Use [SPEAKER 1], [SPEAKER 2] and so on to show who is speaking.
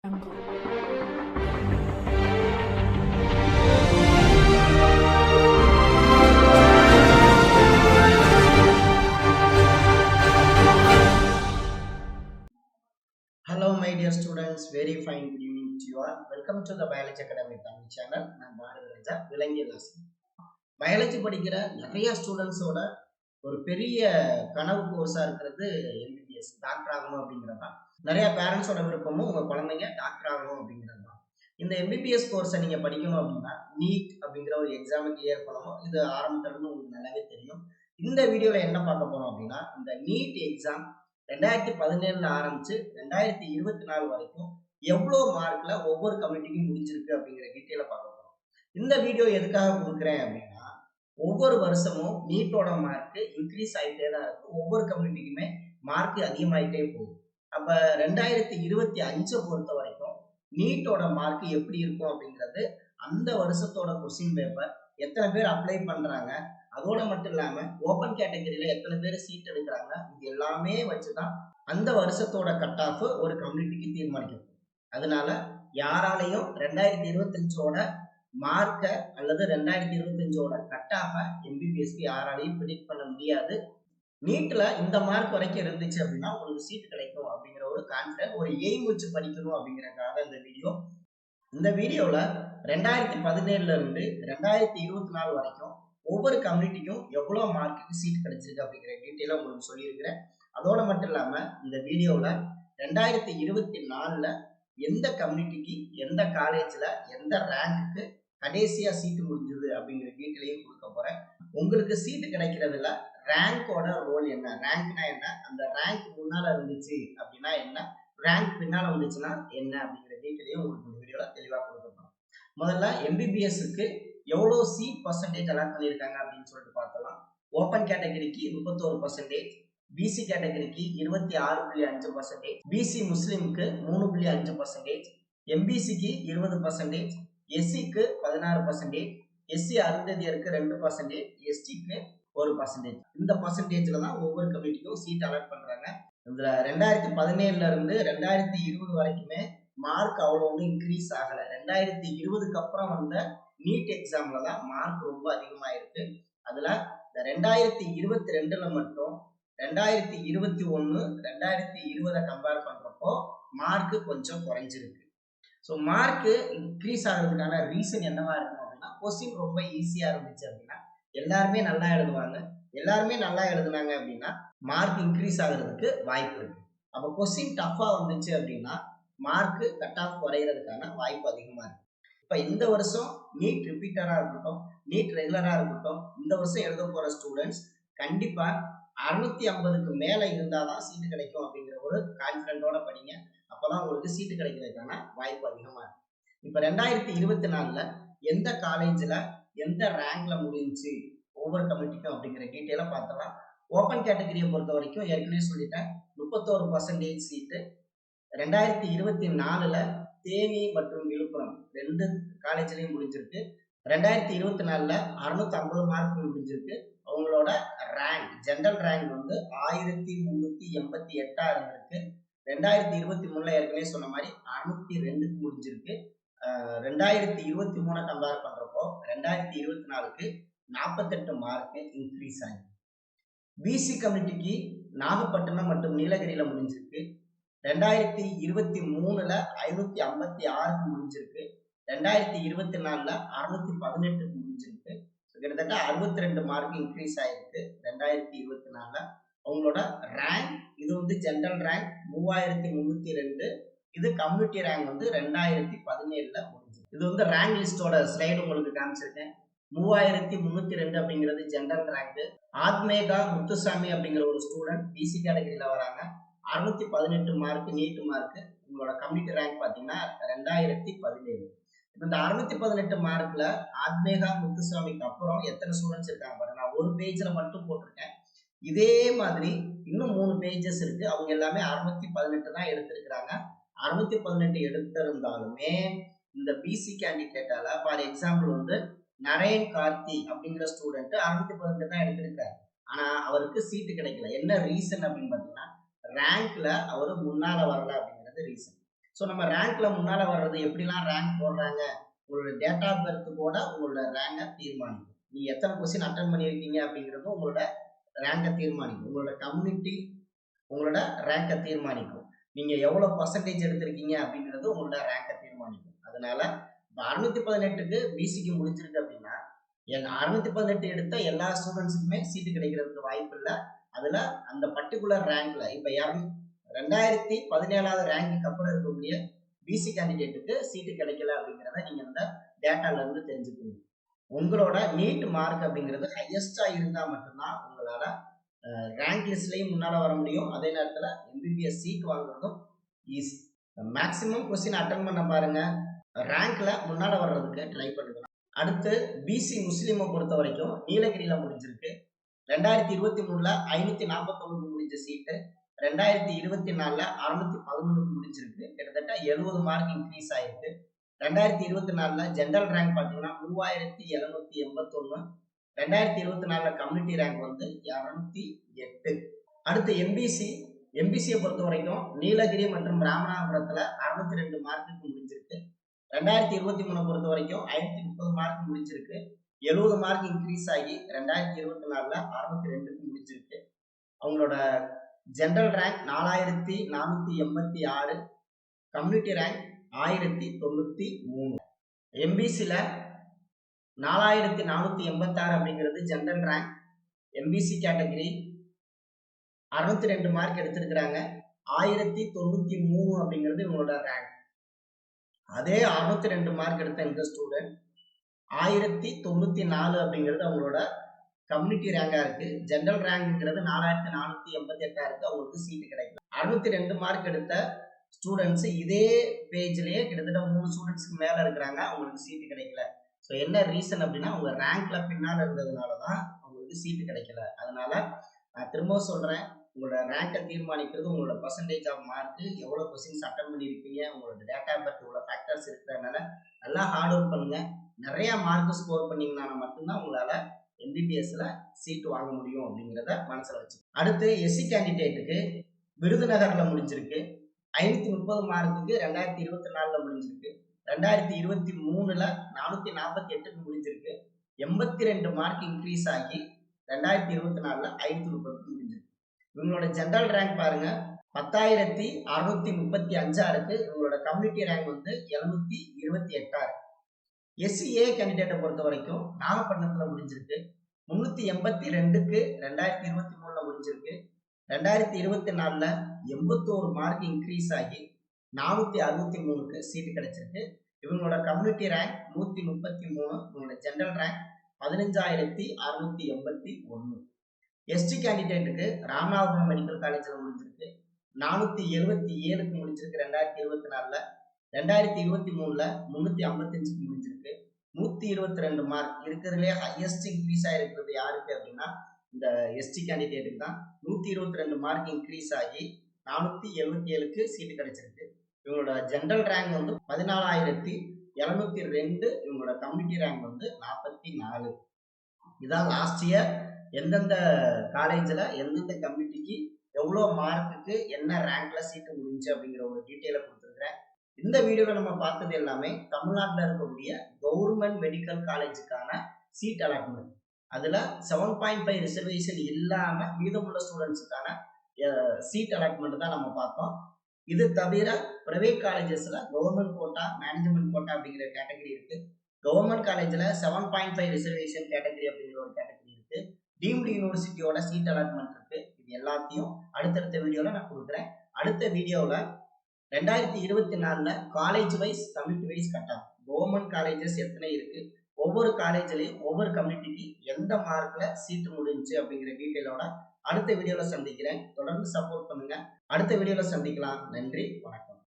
[SPEAKER 1] Hello my dear students, very fine good evening to you all. Welcome to the Biology Academy Tamil channel. நான் பாரதிராஜா விலங்கியல் ஆசிரியர். Biology படிக்கிற நிறைய ஸ்டூடெண்ட்ஸோட ஒரு பெரிய கனவு கோர்ஸா இருக்கிறது எம்பிபிஎஸ், டாக்டர் ஆகணும் அப்படிங்கிறது தான். நிறைய பேரண்ட்ஸோட விருப்பமும் உங்க குழந்தைங்க டாக்டர் ஆகணும் அப்படிங்கிறது தான். இந்த எம்பிபிஎஸ் கோர்ஸை நீங்க படிக்கணும் அப்படின்னா நீட் அப்படிங்கிற ஒரு எக்ஸாமை கிளியர் பண்ணணும். இது ஆரம்பத்துல இருந்து உங்களுக்கு நல்லாவே தெரியும். இந்த வீடியோல என்ன பார்க்க போறோம் அப்படின்னா, இந்த நீட் எக்ஸாம் 2017 ஆரம்பிச்சு 2024 வரைக்கும் எவ்வளோ மார்க்ல ஒவ்வொரு கம்யூனிட்டிக்கும் முடிஞ்சிருக்கு அப்படிங்கிற டீட்டெயில பார்க்க போறோம். இந்த வீடியோ எதுக்காக கொடுக்குறேன் அப்படின்னா, ஒவ்வொரு வருஷமும் நீட்டோட மார்க் இன்க்ரீஸ் ஆகிட்டே தான் இருக்கு. ஒவ்வொரு கம்யூனிட்டிக்குமே மார்க் அதிகமாயிட்டே போகுது. அப்ப 2025 பொறுத்த வரைக்கும் நீட்டோட மார்க் எப்படி இருக்கும் அப்படிங்கிறது, அந்த வருஷத்தோட கொஸ்டின் பேப்பர் எத்தனை பேர் அப்ளை பண்றாங்க, அதோட மட்டும் இல்லாம ஓப்பன் கேட்டகரியில எத்தனை பேர் சீட் எடுக்கிறாங்க, இது எல்லாமே வச்சுதான் அந்த வருஷத்தோட கட் ஆஃப் ஒரு கம்யூனிட்டிக்கு தீர்மானிக்கும். அதனால யாராலையும் 2025ஓட மார்க்க அல்லது 2025ஓட கட் ஆஃப எம்பிபிஎஸ்க்கு யாராலையும் ப்ரிடிக்ட் பண்ண முடியாது. நீட்ல இந்த மார்க் வரைக்கும் இருந்துச்சு அப்படின்னா உங்களுக்கு சீட் கிடைக்கும் அப்படிங்கிற ஒரு கான்ஃபிடன்ட், ஒரு எய்ம் வச்சு படிக்கணும் அப்படிங்கிறதுக்காக இந்த வீடியோ. இந்த வீடியோல 2017 இருந்து 2024 வரைக்கும் ஒவ்வொரு கம்யூனிட்டிக்கும் எவ்வளவு மார்க்குக்கு சீட் கிடைச்சிருக்கு அப்படிங்கிற டீட்டெயில உங்களுக்கு சொல்லியிருக்கிறேன். அதோட மட்டும் இல்லாம இந்த வீடியோல 2024ல எந்த கம்யூனிட்டிக்கு எந்த காலேஜ்ல எந்த ரேங்க்கு கடைசியா சீட்டு முடிஞ்சது அப்படிங்கிற டீட்டெயிலையும் கொடுக்க போறேன். உங்களுக்கு சீட்டு கிடைக்கிறதுல ரேங்கோட ரோல் என்ன, ரேங்க்னா என்ன, அந்த ரேங்க் முன்னால இருந்துச்சு அப்படின்னா என்ன, ரேங்க் பின்னால வந்துச்சுன்னா என்ன அப்படிங்கிற டீட்டெயிலையும் உங்களுக்கு இந்த வீடியோல தெளிவா கொடுக்க போறோம். முதல்ல எம்பிபிஎஸ்க்கு எவ்வளவு சீட் பர்சன்டேஜ் அலாட் பண்ணியிருக்காங்க அப்படின்னு சொல்லிட்டு பார்த்தலாம். ஓப்பன் கேட்டகரிக்கு 31%, பிசி கேட்டகரிக்கு 26.5%, பிசி முஸ்லிம்க்கு 3.5%, எம்பிசிக்கு 20%, எஸ்சிக்கு 16%, எஸ்சி அருந்ததியருக்கு 2%, எஸ்டிக்கு 1%. இந்த பர்சன்டேஜ்ல தான் ஒவ்வொரு கம்யூனிட்டிக்கும் சீட் அலாட் பண்றாங்க. இதுல 2017 இருந்து 2020 வரைக்குமே மார்க் அவ்வளோ ஒன்றும் இன்க்ரீஸ் ஆகல. 2020க்கு அப்புறம் வந்த நீட் எக்ஸாம்ல தான் மார்க் ரொம்ப அதிகமாயிருக்கு. அதுல இந்த 2022ல மட்டும் 2021 2020 கம்பேர் பண்றப்போ மார்க் கொஞ்சம் குறைஞ்சிருக்கு. ஸோ மார்க் இன்க்ரீஸ் ஆகிறதுக்கான ரீசன் என்னவா இருக்கும் அப்படின்னா, கொஸ்டின் ரொம்ப ஈஸியா இருந்துச்சு அப்படின்னா எல்லாருமே நல்லா எழுதுவாங்க. எல்லாருமே நல்லா எழுதுனாங்க அப்படின்னா மார்க் இன்க்ரீஸ் ஆகிறதுக்கு வாய்ப்பு இருக்கு. அப்போ கொஸ்டின் டஃபா வந்துச்சு அப்படின்னா மார்க் கட் ஆஃப் குறையிறதுக்கான வாய்ப்பு அதிகமா இருக்கு. இப்ப இந்த வருஷம் நீட் ரிப்பீட்டரா இருக்கட்டும், நீட் ரெகுலரா இருக்கட்டும், இந்த வருஷம் எழுத போற ஸ்டூடெண்ட்ஸ் கண்டிப்பா 650க்கு மேல இருந்தாதான் சீட்டு கிடைக்கும் அப்படிங்கிற ஒரு கான்பிடண்டோட படிங்க. அப்பதான் உங்களுக்கு சீட்டு கிடைக்கிறதுக்கான வாய்ப்பு அதிகமா இருக்கு. இப்ப 2024ல எந்த காலேஜ்ல எந்த ரேங்க்ல முடிஞ்சு ஒவ்வொரு கம்யூனிட்டிக்கும் அப்படிங்கிற டீட்டெயில பார்த்தலாம். ஓப்பன் கேட்டகரியை பொறுத்த வரைக்கும் ஏற்கனவே சொல்லிட்டேன், 31% சீட்டு. 2024ல தேனி மற்றும் விழுப்புரம் 2 காலேஜ்லயும் முடிஞ்சிருக்கு. 2024ல 650 மார்க் முடிஞ்சிருக்கு. அவங்களோட ரேங்க், ஜெனரல் ரேங்க் வந்து 1388 இருந்திருக்கு. 2023ல ஏற்கனவே சொன்ன மாதிரி 602க்கு முடிஞ்சிருக்கு. 2023 கம்பேர் பண்றப்போ 2024க்கு 48 மார்க் இன்க்ரீஸ் ஆயிருக்கு. பிசி கம்யூனிட்டிக்கு நாகப்பட்டினம் மற்றும் நீலகிரியில முடிஞ்சிருக்கு. 2023ல 556க்கு முடிஞ்சிருக்கு. 2024ல 618க்கு முடிஞ்சிருக்கு. கிட்டத்தட்ட 62 மார்க் இன்க்ரீஸ் ஆயிருக்கு 2024ல. அவங்களோட ரேங்க், இது வந்து ஜெனரல் ரேங்க் 3302, இது கம்யூனிட்டி ரேங்க் வந்து 2017ல முடிஞ்சிருக்கு. இது வந்து ரேங்க் லிஸ்டோட ஸ்லைடு உங்களுக்கு காமிச்சிருக்கேன். 3302 அப்படிங்கிறது ஜெனரல் ரேங்க். ஆத்மேகா முத்துசாமி அப்படிங்கிற ஒரு ஸ்டூடெண்ட் பிசி கேட்டகரியில வராங்க. 618 மார்க் நீட் மார்க். உங்களோட கம்யூனிட்டி ரேங்க் பாத்தீங்கன்னா 2017. இந்த 618 மார்க்ல ஆத்மேகா முத்துசாமிக்கு அப்புறம் எத்தனை ஸ்டூடெண்ட்ஸ் இருக்காங்க பாருங்க. நான் ஒரு பேஜ்ல மட்டும் போட்டிருக்கேன். இதே மாதிரி இன்னும் 3 பேஜஸ் இருக்கு. அவங்க எல்லாமே 618 தான் எடுத்திருக்கிறாங்க. 618 எடுத்திருந்தாலுமே இந்த பிசி கேண்டிடேட்டால ஃபார் எக்ஸாம்பிள் வந்து நரேன் கார்த்தி அப்படிங்கிற ஸ்டூடெண்ட் 618 தான் எடுத்திருக்காரு. ஆனா அவருக்கு சீட்டு கிடைக்கல. என்ன ரீசன் அப்படின்னு பாத்தீங்கன்னா, ரேங்க்ல அவர் முன்னால வரல அப்படிங்கிறது ரீசன். ஸோ நம்ம ரேங்க்ல முன்னால வர்றது எப்படிலாம் ரேங்க் போடுறாங்க, உங்களோட டேட் ஆஃப் பர்த் கூட உங்களோட ரேங்கை தீர்மானிக்கும். நீங்க எத்தனை கொஸ்டின் அட்டன் பண்ணியிருக்கீங்க அப்படிங்கிறதும் உங்களோட ரேங்கை தீர்மானிக்கும். உங்களோட கம்யூனிட்டி உங்களோட ரேங்கை தீர்மானிக்கும். நீங்க எவ்வளவு பர்சன்டேஜ் எடுத்திருக்கீங்க அப்படிங்கிறது உங்களோட ரேங்கை தீர்மானிக்கும். அதனால இப்போ 618க்கு பிசிக்கு முடிஞ்சிருக்கு அப்படின்னா 618 எடுத்த எல்லா ஸ்டூடெண்ட்ஸுக்குமே சீட்டு கிடைக்கிறதுக்கு வாய்ப்பு இல்லை. அதுல அந்த பர்டிகுலர் ரேங்க்ல இப்ப 2017 ரேங்க்கு அப்புறம் இருக்கக்கூடிய பிசி கேண்டிடேட்டுக்கு சீட்டு கிடைக்கல அப்படிங்கிறத நீங்க அந்த டேட்டால இருந்து தெரிஞ்சுக்கணும். உங்களோட நீட் மார்க் அப்படிங்கிறது ஹையஸ்டா இருந்தா மட்டும்தான் உங்களால ரேங்க் லிஸ்ட்லயும் முன்னால வர முடியும். அதே நேரத்துல எம்பிபிஎஸ் சீட் வாங்குறதும் ஈஸி. மேக்சிமம் கொஸ்டின் அட்டன் பண்ண பாருங்க, ரேங்க்ல முன்னால வர்றதுக்கு ட்ரை பண்ணுங்க. அடுத்து பிசி முஸ்லீமை பொறுத்த வரைக்கும் நீலகிரியில முடிஞ்சிருக்கு. 2023ல 541 முடிஞ்ச சீட்டு 2024ல 611 முடிஞ்சிருக்கு. கிட்டத்தட்ட 70 மார்க் இன்க்ரீஸ் ஆயிருக்கு. 2024ல ஜெனரல் ரேங்க் பாத்தீங்கன்னா 3781, 2024ல கம்யூனிட்டி ரேங்க் வந்து 208. அடுத்து எம்பிசியை பொறுத்த வரைக்கும் நீலகிரி மற்றும் ராமநாதபுரத்துல 602 மார்க்குக்கு முடிஞ்சிருக்கு. 2023 பொறுத்த வரைக்கும் 530 மார்க் முடிஞ்சிருக்கு. 70 மார்க் இன்க்ரீஸ் ஆகி 2024ல 602க்கு முடிஞ்சிருக்கு. அவங்களோட ஜெனரல் ரேங்க் 4486, கம்யூனிட்டி ரேங்க் 1093. எம்பிசில 4486 அப்படிங்கிறது general rank. MBC category 602 mark எடுத்திருக்கிறாங்க. 1093 அப்படிங்கிறது இவங்களோட ரேங்க். அதே 602 மார்க் எடுத்த இந்த ஸ்டூடெண்ட் 1094 அப்படிங்கிறது அவங்களோட கம்யூனிட்டி ரேங்கா இருக்கு. ஜெனரல் ரேங்க்ங்கிறது 4488 இருக்கு. அவங்களுக்கு சீட்டு கிடைக்கல. 602 மார்க் எடுத்த ஸ்டூடெண்ட்ஸ் இதே பேஜ்லயே கிட்டத்தட்ட 3 ஸ்டூடெண்ட்ஸ்க்கு மேல இருக்கிறாங்க, அவங்களுக்கு சீட்டு கிடைக்கல. ஸோ என்ன ரீசன் அப்படின்னா அவங்க ரேங்க்ல பின்னால இருந்ததுனாலதான் அவங்களுக்கு சீட்டு கிடைக்கல. அதனால நான் திரும்பவும் சொல்றேன், உங்களோட ரேங்கை தீர்மானிக்கிறது உங்களோட பர்சன்டேஜ் ஆஃப் மார்க், எவ்வளவு கொஸ்டின்ஸ் அட்டன் பண்ணியிருக்கீங்க, உங்களோட டேட்டா பர்த், இவ்வளவு ஃபேக்டர்ஸ் இருக்கிறதுனால நல்லா ஹார்ட் ஒர்க் பண்ணுங்க. நிறைய மார்க் ஸ்கோர் பண்ணீங்கன்னா மட்டும்தான் உங்களால எம்பிபிஎஸ்ல சீட் வாங்க முடியும் அப்படிங்கிறத மனசுல வச்சு. அடுத்து எஸ்சி கேண்டிடேட்டுக்கு விருதுநகர்ல முடிஞ்சிருக்கு. 530 மார்க்குக்கு 2024ல முடிஞ்சிருக்கு. 2023ல 448க்கு முடிஞ்சிருக்கு. 82 மார்க் இன்க்ரீஸ் ஆகி 2024ல 530க்கு முடிஞ்சிருக்கு. இவங்களோட ஜெனரல் ரேங்க் பாருங்க 10,635 இருக்கு. இவங்களோட கம்யூனிட்டி ரேங்க் வந்து 728. எஸ்சிஏ கேண்டிடேட்டை பொறுத்த வரைக்கும் நாகப்பட்டினத்துல முடிஞ்சிருக்கு. 382க்கு 2023ல முடிஞ்சிருக்கு. 2024ல 81 மார்க் இன்க்ரீஸ் ஆகி 463க்கு சீட்டு கிடைச்சிருக்கு. இவங்களோட கம்யூனிட்டி ரேங்க் 133. இவங்களோட ஜெனரல் ரேங்க் 15,681. எஸ்டி கேண்டிடேட்டுக்கு ராமநாதபுரம் மெடிக்கல் காலேஜ்ல முடிஞ்சிருக்கு. 477க்கு முடிஞ்சிருக்கு 2024ல. 2023ல 355க்கு முடிஞ்சிருக்கு. 122 மார்க் இருக்கிறதுலே ஹையஸ்ட் இன்க்ரீஸ் ஆயிருக்கிறது யாருக்கு அப்படின்னா இந்த எஸ்டி கேண்டிடேட்டுக்கு தான். 122 மார்க் இன்க்ரீஸ் ஆகி 477க்கு சீட்டு கிடைச்சிருக்கு. இவங்களோட ஜெனரல் ரேங்க் வந்து 14,702. இவங்களோட கம்யூனிட்டி ரேங்க் வந்து 44. இதான் லாஸ்ட் இயர் எந்தெந்த காலேஜ்ல எந்தெந்த கம்யூனிட்டிக்கு எவ்வளோ மார்க்குக்கு என்ன ரேங்க்ல சீட்டு முடிஞ்சு அப்படிங்கிற ஒரு டீட்டெயிலை கொடுத்துருக்கிறேன். இந்த வீடியோவில் நம்ம பார்த்தது எல்லாமே தமிழ்நாட்டில் இருக்கக்கூடிய கவர்மெண்ட் மெடிக்கல் காலேஜுக்கான சீட் அலாட்மெண்ட். அதுல 7.5 ரிசர்வேஷன் இல்லாம மீதமுள்ள ஸ்டூடெண்ட்ஸுக்கான சீட் அலாட்மெண்ட் தான் நம்ம பார்த்தோம். இது தவிர பிரைவேட் காலேஜஸ்ல கவர்மெண்ட் கோட்டா, மேனேஜ்மெண்ட் கோட்டா அப்படிங்கிற கேட்டகரி இருக்கு. கவர்மெண்ட் காலேஜ்ல 7.5 ரிசர்வேஷன் கேட்டகரி அப்படிங்கிற ஒரு கேட்டகரி இருக்கு. டீம்டு யூனிவர்சிட்டியோட சீட் அலாட்மெண்ட் இருக்கு. இது எல்லாத்தையும் அடுத்தடுத்த வீடியோல நான் கொடுக்குறேன். அடுத்த வீடியோல 2024ல college wise, community wise cut off, government colleges எத்தனை இருக்கு, ஒவ்வொரு காலேஜ்லயும் ஒவ்வொரு கம்யூனிட்டிக்கு எந்த மார்க்ல சீட்டு முடிஞ்சு அப்படிங்கிற டீட்டெயிலோட அடுத்த வீடியோல சந்திக்கிறேன். தொடர்ந்து சப்போர்ட் பண்ணுங்க. அடுத்த வீடியோல சந்திக்கலாம். நன்றி, வணக்கம்.